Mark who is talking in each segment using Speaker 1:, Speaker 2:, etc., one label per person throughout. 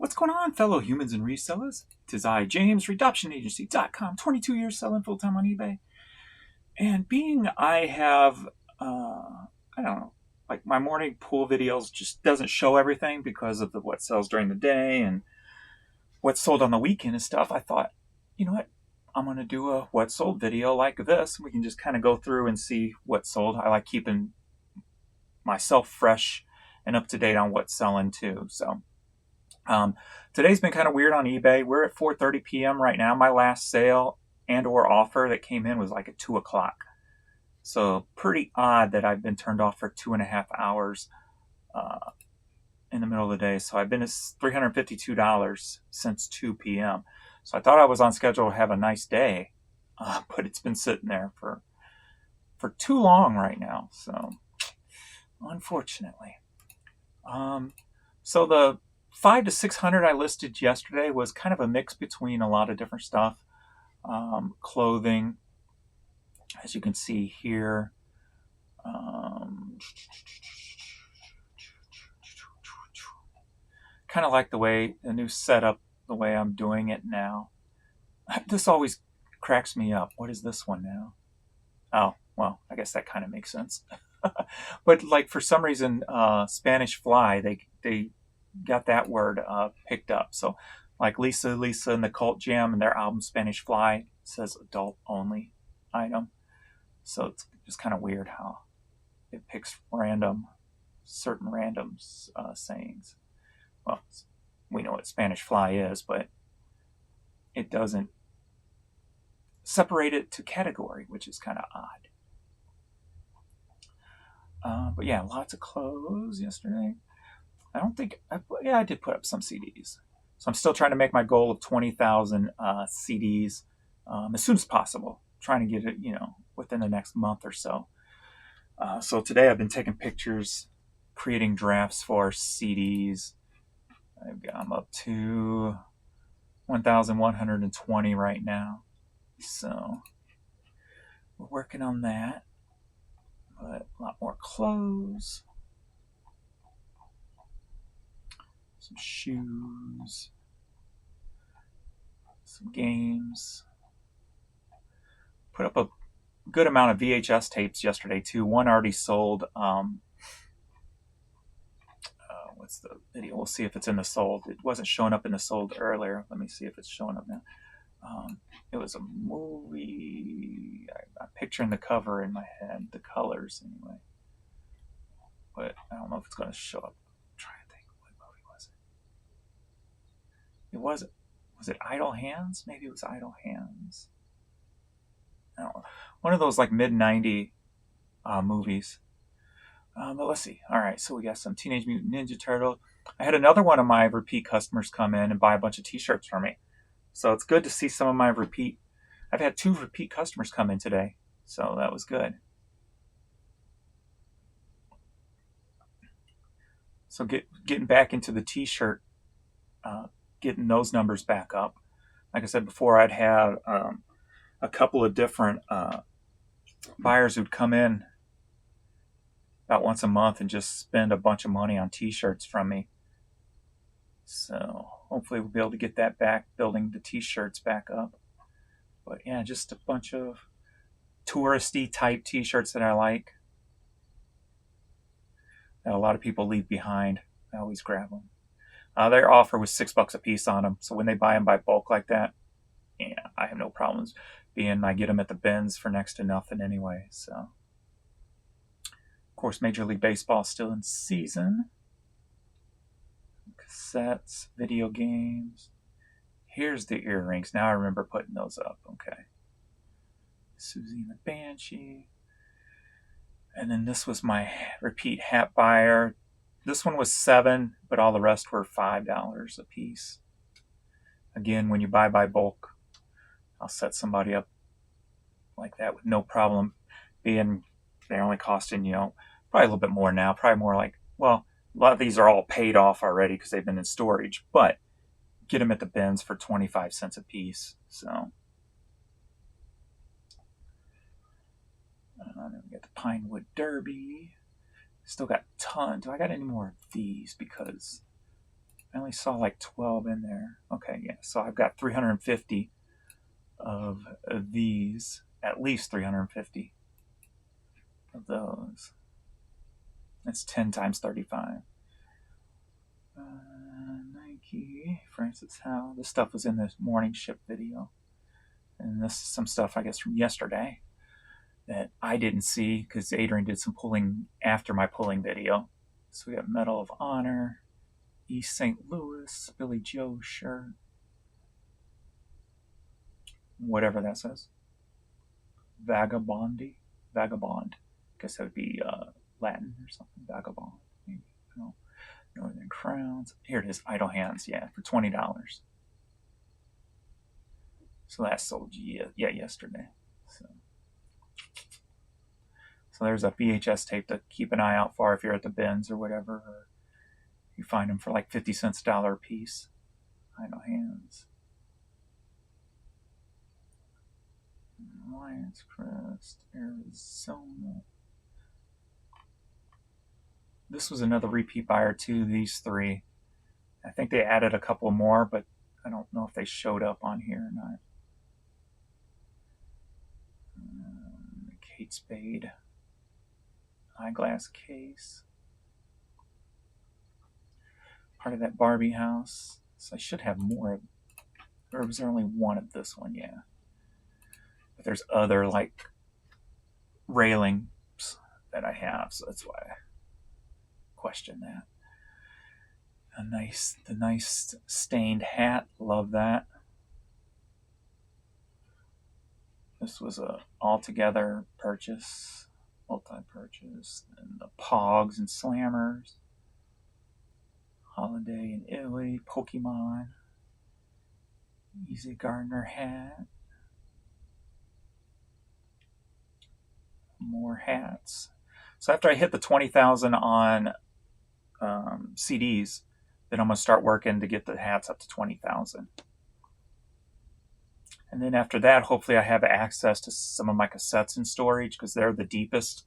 Speaker 1: What's going on, fellow humans and resellers? Tis I, James, RedoptionAgency.com, 22 years selling full-time on eBay. And being I have, I don't know, like my morning pool videos just doesn't show everything because of what sells during the day and what's sold on the weekend and stuff, I thought, you know what? I'm going to do a what sold video like this. We can just kind of go through and see what sold. I like keeping myself fresh and up to date on what's selling too. So today's been kind of weird on eBay. We're at 4:30 p.m. right now. My last sale and or offer that came in was like at 2 o'clock. So pretty odd that I've been turned off for 2.5 hours in the middle of the day. So I've been at $352 since 2 p.m. So I thought I was on schedule to have a nice day, but it's been sitting there for too long right now. So unfortunately. So the 500 to 600 I listed yesterday was kind of a mix between a lot of different stuff. Clothing, as you can see here. Kind of like the new setup, the way I'm doing it now. This always cracks me up. What is this one now? Oh, well, I guess that kind of makes sense. But like for some reason, Spanish fly, they got that word picked up. So like Lisa and the Cult Jam and their album Spanish Fly says adult only item. So it's just kind of weird how it picks certain random sayings. Well, we know what Spanish Fly is, but it doesn't separate it to category, which is kind of odd. But yeah, lots of clothes yesterday. I did put up some CDs. So I'm still trying to make my goal of 20,000 CDs as soon as possible. Trying to get it, within the next month or so. So today I've been taking pictures, creating drafts for CDs. I'm up to 1,120 right now. So we're working on that. But a lot more clothes. Some shoes. Some games. Put up a good amount of VHS tapes yesterday too. One already sold. What's the video? We'll see if it's in the sold. It wasn't showing up in the sold earlier. Let me see if it's showing up now. It was a movie. I'm picturing the cover in my head, the colors anyway. But I don't know if it's going to show up. I'm trying to think, what movie was it? Was it Idle Hands? Maybe it was Idle Hands. I don't know. One of those like mid-90 movies. But let's see. All right, so we got some Teenage Mutant Ninja Turtle. I had another one of my repeat customers come in and buy a bunch of t-shirts from me. So it's good to see some of my I've had 2 repeat customers come in today. So that was good. So getting back into the t-shirt, getting those numbers back up. Like I said before, I'd had a couple of different buyers who'd come in about once a month and just spend a bunch of money on t-shirts from me. So hopefully we'll be able to get that back, building the t-shirts back up. But yeah, just a bunch of touristy type t-shirts that I like, that a lot of people leave behind. I always grab them. Their offer was $6 a piece on them. So when they buy them by bulk like that, yeah, I have no problems I get them at the bins for next to nothing anyway. So, of course, Major League Baseball is still in season. Cassettes, video games. Here's the earrings. Now I remember putting those up. Okay. Susie and the Banshee. And then this was my repeat hat buyer. This one was $7, but all the rest were $5 a piece. Again, when you buy by bulk, I'll set somebody up like that with no problem. Being they're only costing, probably a little bit more now. Probably more like, well, a lot of these are all paid off already because they've been in storage. But get them at the bins for 25 cents a piece. So then we got the Pinewood Derby. Still got tons. Do I got any more of these? Because I only saw like 12 in there. Okay, yeah. So I've got 350 of these, at least 350 of those. That's 10 times 35. Nike, Francis Howe. This stuff was in this morning ship video. And this is some stuff, I guess, from yesterday that I didn't see because Adrian did some pulling after my pulling video. So we got Medal of Honor, East St. Louis, Billy Joe shirt, whatever that says. Vagabond. I guess that would be Latin or something. Vagabond, maybe. No. Northern Crowns. Here it is. Idle Hands. Yeah, for $20. So that sold yesterday. So there's a VHS tape to keep an eye out for if you're at the bins or whatever. Or you find them for like 50 cents $1 a piece. Idle Hands. Lions Crest, Arizona. This was another repeat buyer too, these three. I think they added a couple more, but I don't know if they showed up on here or not. Kate Spade. Eyeglass case. Part of that Barbie house. So I should have more. Or was there only one of this one? Yeah. But there's other like railings that I have, so that's why I question that. The nice stained hat. Love that. This was a altogether purchase, multi-purchase, and the Pogs and Slammers, Holiday in Italy, Pokemon, Easy Gardener hat, more hats. So after I hit the 20,000 on CDs, then I'm gonna start working to get the hats up to 20,000. And then after that, hopefully I have access to some of my cassettes in storage because they're the deepest,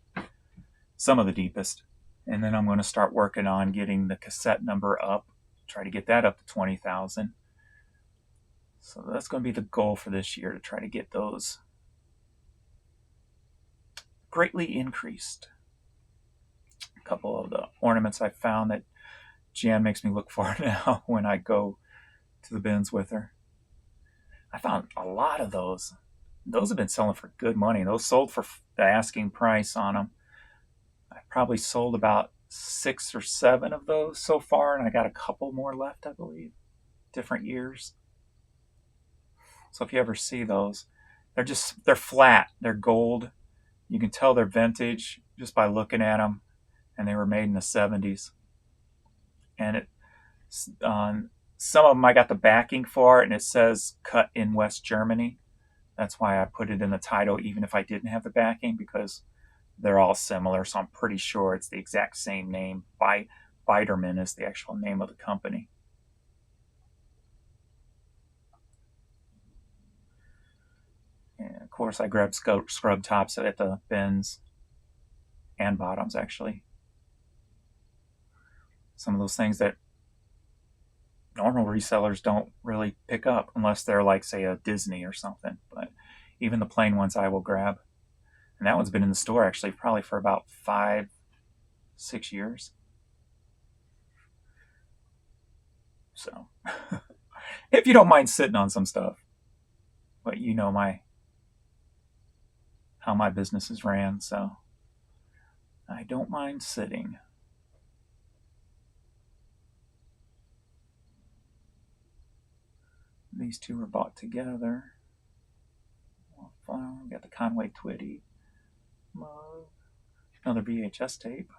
Speaker 1: some of the deepest. And then I'm going to start working on getting the cassette number up, try to get that up to 20,000. So that's going to be the goal for this year, to try to get those greatly increased. A couple of the ornaments I found that Jan makes me look for now when I go to the bins with her. I found a lot of those. Those have been selling for good money. Those sold for the asking price on them. I probably sold about 6 or 7 of those so far, and I got a couple more left, I believe. Different years. So if you ever see those, they're flat. They're gold. You can tell they're vintage just by looking at them, and they were made in the 70s. And some of them I got the backing for, and it says cut in West Germany. That's why I put it in the title, even if I didn't have the backing, because they're all similar. So I'm pretty sure it's the exact same name. Biderman is the actual name of the company. And of course, I grabbed scrub tops at the bins and bottoms, actually. Some of those things that normal resellers don't really pick up unless they're like, say, a Disney or something. But even the plain ones I will grab. And that one's been in the store actually probably for about 5-6 years. So if you don't mind sitting on some stuff, but you know how my business is ran, so I don't mind sitting. These two were bought together. We got the Conway Twitty mug. Another VHS tape.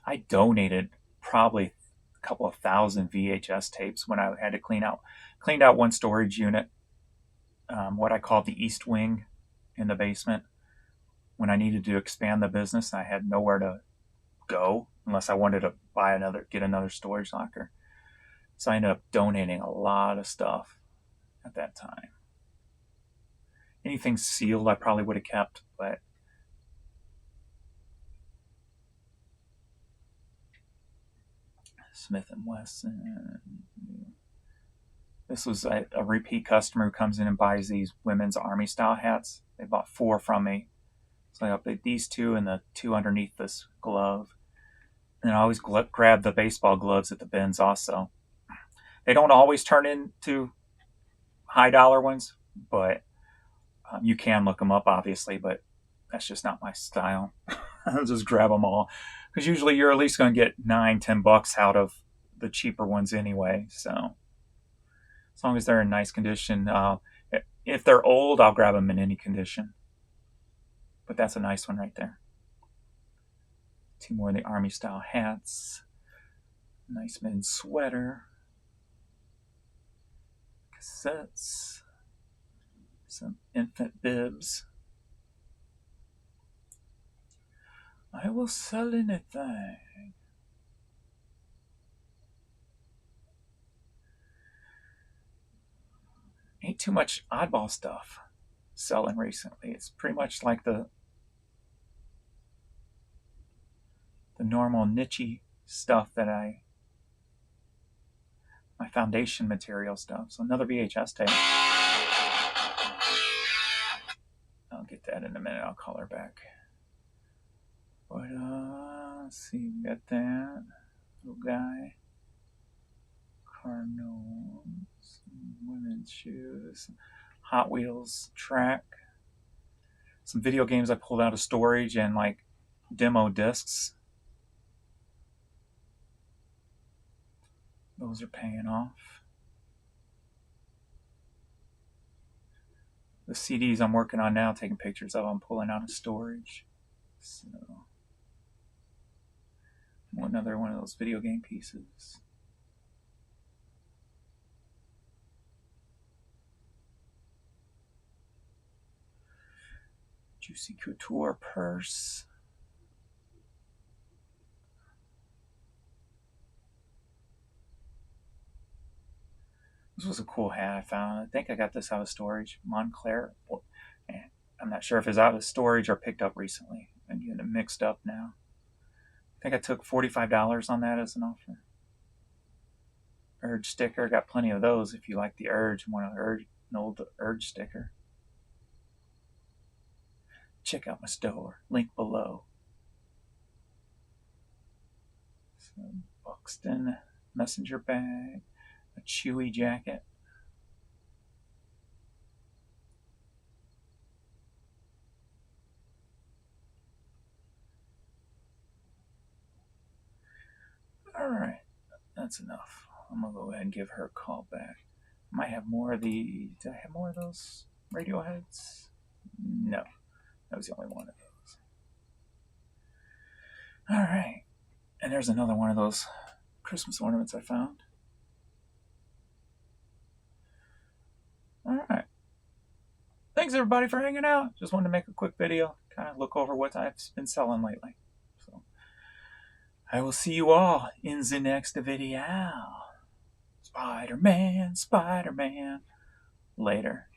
Speaker 1: I donated probably a couple of thousand VHS tapes when I had to cleaned out one storage unit, what I called the East Wing in the basement, when I needed to expand the business. I had nowhere to go unless I wanted to get another storage locker. So I ended up donating a lot of stuff at that time. Anything sealed I probably would have kept, but Smith & Wesson. This was a repeat customer who comes in and buys these women's army style hats. They bought 4 from me. So I got these 2 and the 2 underneath this glove. And I always grab the baseball gloves at the bins also. They don't always turn into high dollar ones, but you can look them up obviously, but that's just not my style. I'll just grab them all. Because usually you're at least going to get $9-10 out of the cheaper ones anyway. So as long as they're in nice condition. If they're old, I'll grab them in any condition. But that's a nice one right there. 2 more of the army style hats. Nice men's sweater. Cassettes. Some infant bibs. I will sell anything. Ain't too much oddball stuff selling recently. It's pretty much like the normal niche stuff that my foundation material stuff. So another VHS tape. I'll get that in a minute. I'll call her back. But let's see, we got that little guy. Cardinals, women's shoes, Hot Wheels track, some video games I pulled out of storage, and like demo discs. Those are paying off. The CDs I'm working on now, taking pictures of, I'm pulling out of storage. So, another one of those video game pieces. Juicy Couture purse. This was a cool hat I found. I think I got this out of storage. Montclair. I'm not sure if it's out of storage or picked up recently. I'm getting it mixed up now. I think I took $45 on that as an offer. Urge sticker. Got plenty of those if you like the Urge and want an old Urge sticker. Check out my store. Link below. Some Buxton messenger bag. A Chewy jacket. Alright, that's enough. I'm going to go ahead and give her a call back. I might have more of the... Did I have more of those Radioheads? No. That was the only one of those. Alright. And there's another one of those Christmas ornaments I found. Alright. Thanks everybody for hanging out. Just wanted to make a quick video. Kind of look over what I've been selling lately. So I will see you all in the next video. Spider-Man, Spider-Man. Later.